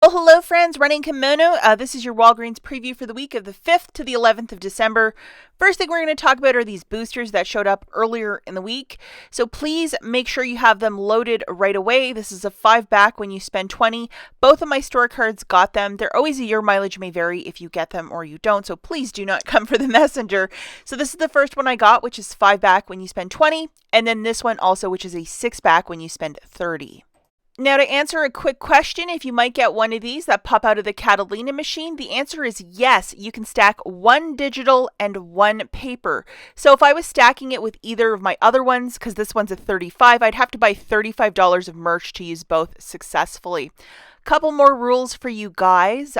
Well, hello friends, running Kimono. This is your Walgreens preview for the week of the 5th to the 11th of December. First thing we're going to talk about are these boosters that showed up earlier in the week. So please make sure you have them loaded right away. This is a 5 back when you spend 20. Both of my store cards got them. They're always a year. Mileage may vary if you get them or you don't. So please do not come for the messenger. So this is the first one I got, which is 5 back when you spend 20. And then this one also, which is a 6 back when you spend 30. Now, to answer a quick question, if you might get one of these that pop out of the Catalina machine, the answer is yes. You can stack one digital and one paper. So if I was stacking it with either of my other ones, because this one's a 35, I'd have to buy $35 of merch to use both successfully. Couple more rules for you guys.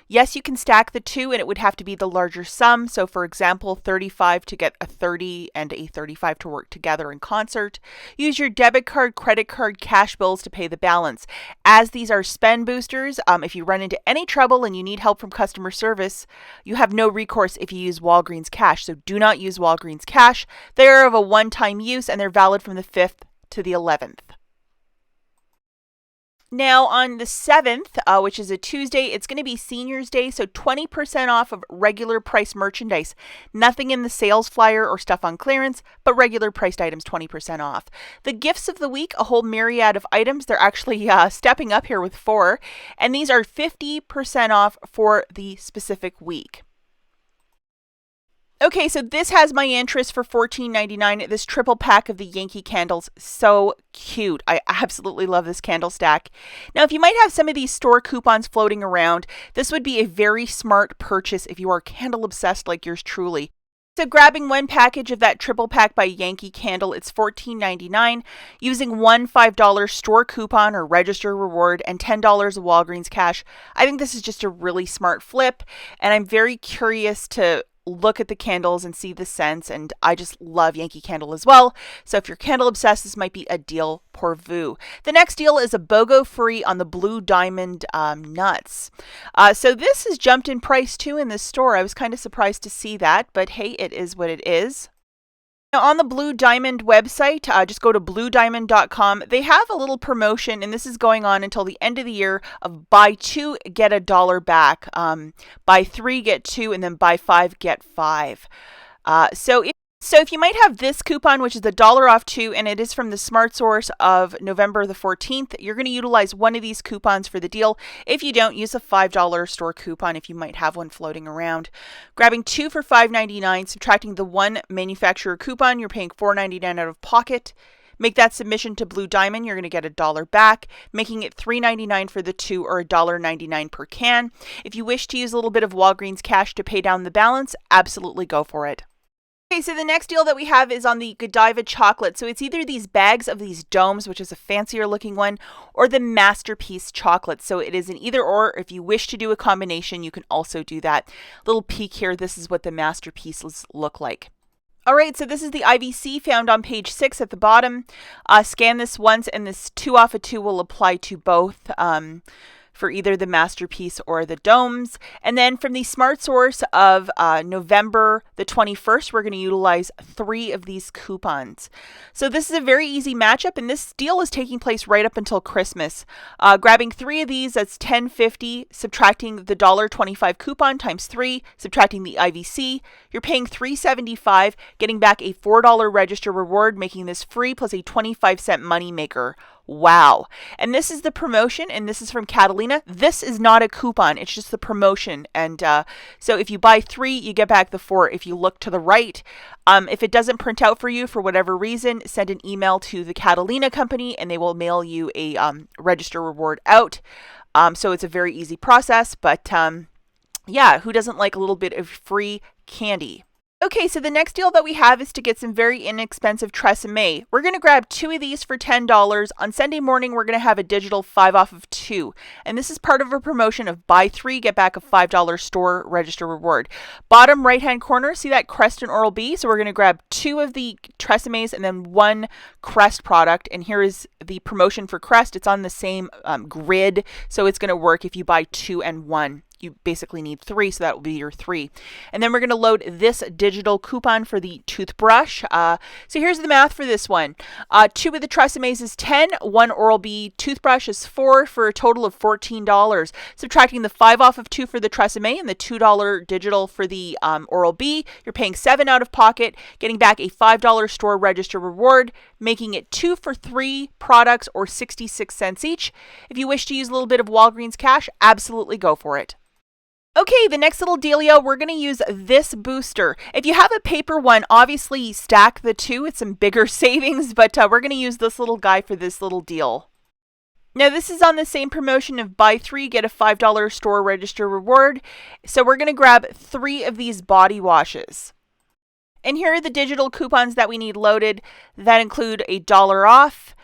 Yes, you can stack the two and it would have to be the larger sum. So for example, 35 to get a 30 and a 35 to work together in concert. Use your debit card, credit card, cash bills to pay the balance. As these are spend boosters, if you run into any trouble and you need help from customer service, you have no recourse if you use Walgreens cash. So do not use Walgreens cash. They are of a one-time use and they're valid from the 5th to the 11th. Now on the 7th, which is a Tuesday, it's going to be Seniors Day, so 20% off of regular price merchandise. Nothing in the sales flyer or stuff on clearance, but regular priced items 20% off. The gifts of the week, a whole myriad of items. They're actually stepping up here with 4, and these are 50% off for the specific week. Okay, so this has my interest for $14.99. This triple pack of the Yankee candles, so cute. I absolutely love this candle stack. Now, if you might have some of these store coupons floating around, this would be a very smart purchase if you are candle obsessed like yours truly. So grabbing one package of that triple pack by Yankee candle, it's $14.99. Using one $5 store coupon or register reward and $10 of Walgreens cash, I think this is just a really smart flip, and I'm very curious to look at the candles and see the scents, and I just love Yankee Candle as well. So if you're candle obsessed, this might be a deal pour vous. The next deal is a BOGO free on the Blue Diamond nuts. So this has jumped in price too in this store. I was kind of surprised to see that, but hey, it is what it is. Now on the Blue Diamond website, just go to bluediamond.com. They have a little promotion, and this is going on until the end of the year, of buy 2, get $1 back. Buy 3, get 2, and then buy 5, get 5. So if you might have this coupon, which is $1 off 2, and it is from the Smart Source of November the 14th, you're going to utilize one of these coupons for the deal. If you don't, use a $5 store coupon if you might have one floating around. Grabbing 2 for $5.99, subtracting the one manufacturer coupon, you're paying $4.99 out of pocket. Make that submission to Blue Diamond, you're going to get $1 back, making it $3.99 for the 2 or $1.99 per can. If you wish to use a little bit of Walgreens cash to pay down the balance, absolutely go for it. Okay, so the next deal that we have is on the Godiva chocolate. So it's either these bags of these domes, which is a fancier looking one, or the Masterpiece chocolate. So it is an either or. If you wish to do a combination, you can also do that. Little peek here, this is what the Masterpieces look like. All right, so this is the IVC found on page 6 at the bottom. Scan this once, and this 2 off of 2 will apply to both. For either the Masterpiece or the domes. And then from the Smart Source of November the 21st, we're going to utilize 3 of these coupons. So this is a very easy matchup, and this deal is taking place right up until Christmas. Grabbing 3 of these, that's $10.50, subtracting the $1.25 coupon times 3, subtracting the IVC, you're paying $3.75, getting back a $4 register reward, making this free plus a 25-cent money maker. Wow. And this is the promotion, and this is from Catalina. This is not a coupon. It's just the promotion. And so if you buy 3, you get back the 4. If you look to the right, if it doesn't print out for you for whatever reason, send an email to the Catalina company, and they will mail you a register reward out. So it's a very easy process. But yeah, who doesn't like a little bit of free candy? Okay, so the next deal that we have is to get some very inexpensive Tresemme. We're going to grab 2 of these for $10. On Sunday morning, we're going to have a digital 5 off of 2. And this is part of a promotion of buy 3, get back a $5 store register reward. Bottom right-hand corner, see that Crest and Oral-B? So we're going to grab 2 of the Tresemmes and then 1 Crest product. And here is the promotion for Crest. It's on the same grid, so it's going to work if you buy 2 and 1. you basically need 3, so that will be your 3. And then we're going to load this digital coupon for the toothbrush. So here's the math for this one. 2 of the Tresemmés is 10, 1 Oral-B toothbrush is 4 for a total of $14. Subtracting the 5 off of 2 for the Tresemmé and the $2 digital for the Oral-B, you're paying 7 out of pocket, getting back a $5 store register reward, making it 2 for 3 products or 66 cents each. If you wish to use a little bit of Walgreens cash, absolutely go for it. Okay, the next little dealio, we're going to use this booster. If you have a paper one, obviously stack the two. It's some bigger savings, but we're going to use this little guy for this little deal. Now, this is on the same promotion of buy 3, get a $5 store register reward. So we're going to grab 3 of these body washes. And here are the digital coupons that we need loaded that include $1 off.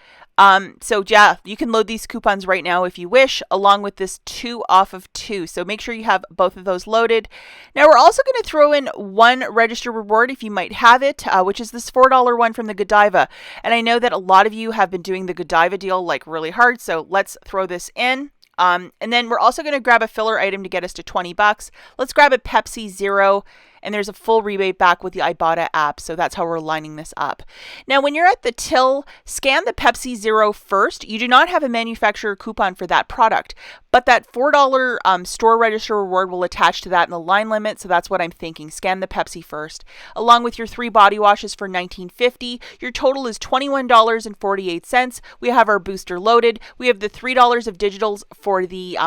So yeah, you can load these coupons right now if you wish, along with this 2 off of 2. So make sure you have both of those loaded. Now we're also going to throw in 1 register reward if you might have it, which is this $4 one from the Godiva. And I know that a lot of you have been doing the Godiva deal like really hard, so let's throw this in. And then we're also going to grab a filler item to get us to $20. Let's grab a Pepsi Zero, and there's a full rebate back with the IBOTTA app, so that's how we're lining this up. Now, when you're at the till, scan the Pepsi Zero first. You do not have a manufacturer coupon for that product, but that $4 store register reward will attach to that in the line limit, so that's what I'm thinking. Scan the Pepsi first. Along with your 3 body washes for $19.50, your total is $21.48. We have our booster loaded. We have the $3 of digitals for the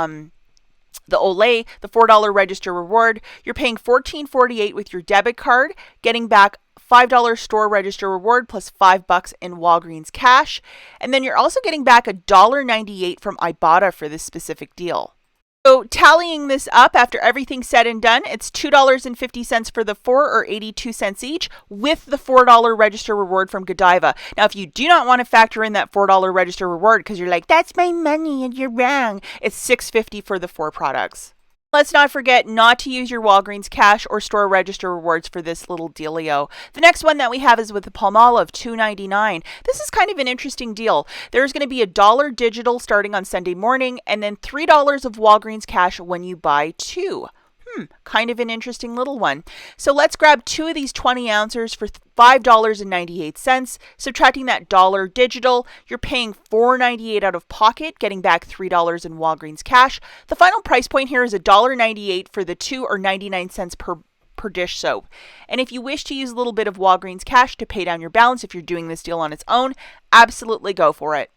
Olay, the $4 register reward. You're paying $14.48 with your debit card, getting back $5 store register reward plus $5 in Walgreens cash. And then you're also getting back $1.98 from IBOTTA for this specific deal. So tallying this up after everything's said and done, it's $2.50 for the 4 or 82 cents each with the $4 register reward from Godiva. Now, if you do not want to factor in that $4 register reward because you're like, that's my money and you're wrong, it's $6.50 for the 4 products. Let's not forget not to use your Walgreens cash or store register rewards for this little dealio. The next one that we have is with the Palmolive, $2.99. This is kind of an interesting deal. There's going to be $1 digital starting on Sunday morning and then $3 of Walgreens cash when you buy 2. Kind of an interesting little one. So let's grab 2 of these 20 ounces for $5.98. Subtracting that $1 digital, you're paying $4.98 out of pocket, getting back $3 in Walgreens cash. The final price point here is $1.98 for the 2 or 99 cents per dish soap. And if you wish to use a little bit of Walgreens cash to pay down your balance if you're doing this deal on its own, absolutely go for it.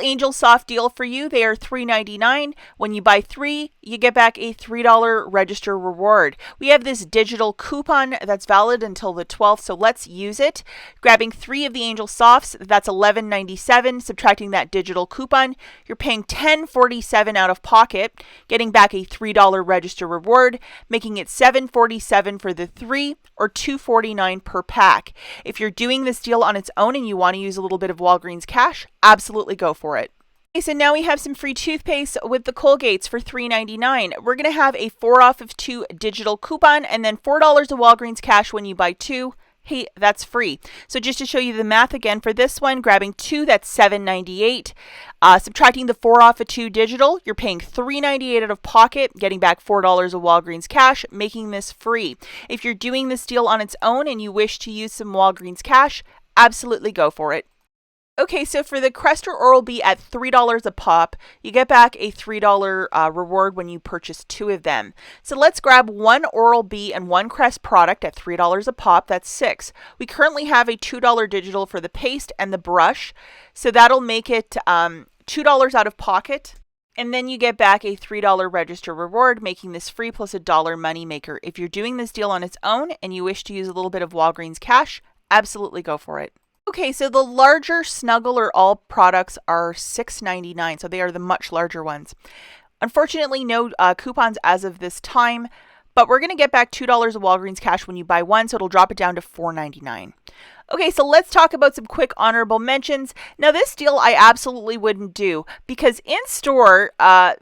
Angel Soft deal for you. They are $3.99. When you buy 3, you get back a $3 register reward. We have this digital coupon that's valid until the 12th, so let's use it. Grabbing 3 of the Angel Softs, that's $11.97. Subtracting that digital coupon, you're paying $10.47 out of pocket, getting back a $3 register reward, making it $7.47 for the 3 or $2.49 per pack. If you're doing this deal on its own and you want to use a little bit of Walgreens cash, absolutely go for it. Okay, so now we have some free toothpaste with the Colgates for $3.99. We're going to have a 4 off of 2 digital coupon and then $4 of Walgreens cash when you buy 2. Hey, that's free. So just to show you the math again for this one, grabbing 2, that's $7.98. Subtracting the 4 off of 2 digital, you're paying $3.98 out of pocket, getting back $4 of Walgreens cash, making this free. If you're doing this deal on its own and you wish to use some Walgreens cash, absolutely go for it. Okay, so for the Crest or Oral-B at $3 a pop, you get back a $3 reward when you purchase 2 of them. So let's grab 1 Oral-B and 1 Crest product at $3 a pop. That's 6. We currently have a $2 digital for the paste and the brush, so that'll make it $2 out of pocket. And then you get back a $3 register reward, making this free plus a $1 moneymaker. If you're doing this deal on its own and you wish to use a little bit of Walgreens cash, absolutely go for it. Okay, so the larger Snuggle or All products are $6.99, so they are the much larger ones. Unfortunately, no coupons as of this time, but we're going to get back $2 of Walgreens cash when you buy 1, so it'll drop it down to $4.99. Okay, so let's talk about some quick honorable mentions. Now, this deal I absolutely wouldn't do because in store,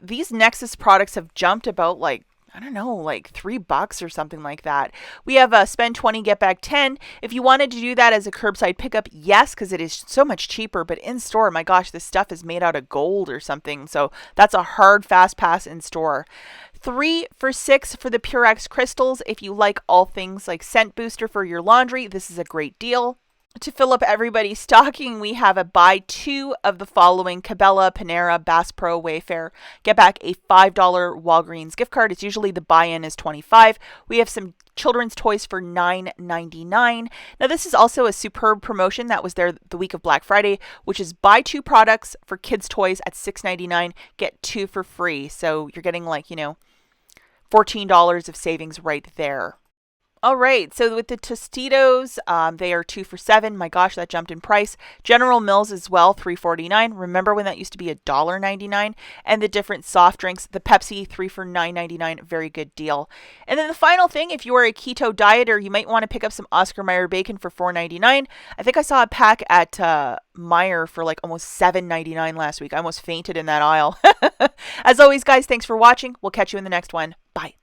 these Nexus products have jumped about like I don't know, like $3 or something like that. We have spend 20, get back 10. If you wanted to do that as a curbside pickup, yes, because it is so much cheaper. But in store, my gosh, this stuff is made out of gold or something. So that's a hard fast pass in store. 3 for 6 for the Purex crystals. If you like all things like scent booster for your laundry, this is a great deal. To fill up everybody's stocking, we have a buy 2 of the following: Cabela, Panera, Bass Pro, Wayfair. Get back a $5 Walgreens gift card. It's usually the buy-in is $25. We have some children's toys for $9.99. Now, this is also a superb promotion that was there the week of Black Friday, which is buy 2 products for kids' toys at $6.99, get 2 for free. So you're getting $14 of savings right there. All right, so with the Tostitos, they are 2 for $7. My gosh, that jumped in price. General Mills as well, $3.49. Remember when that used to be $1.99? And the different soft drinks, the Pepsi, 3 for $9.99. Very good deal. And then the final thing, if you are a keto dieter, you might want to pick up some Oscar Mayer bacon for $4.99. I think I saw a pack at Meyer for almost $7.99 last week. I almost fainted in that aisle. As always, guys, thanks for watching. We'll catch you in the next one. Bye.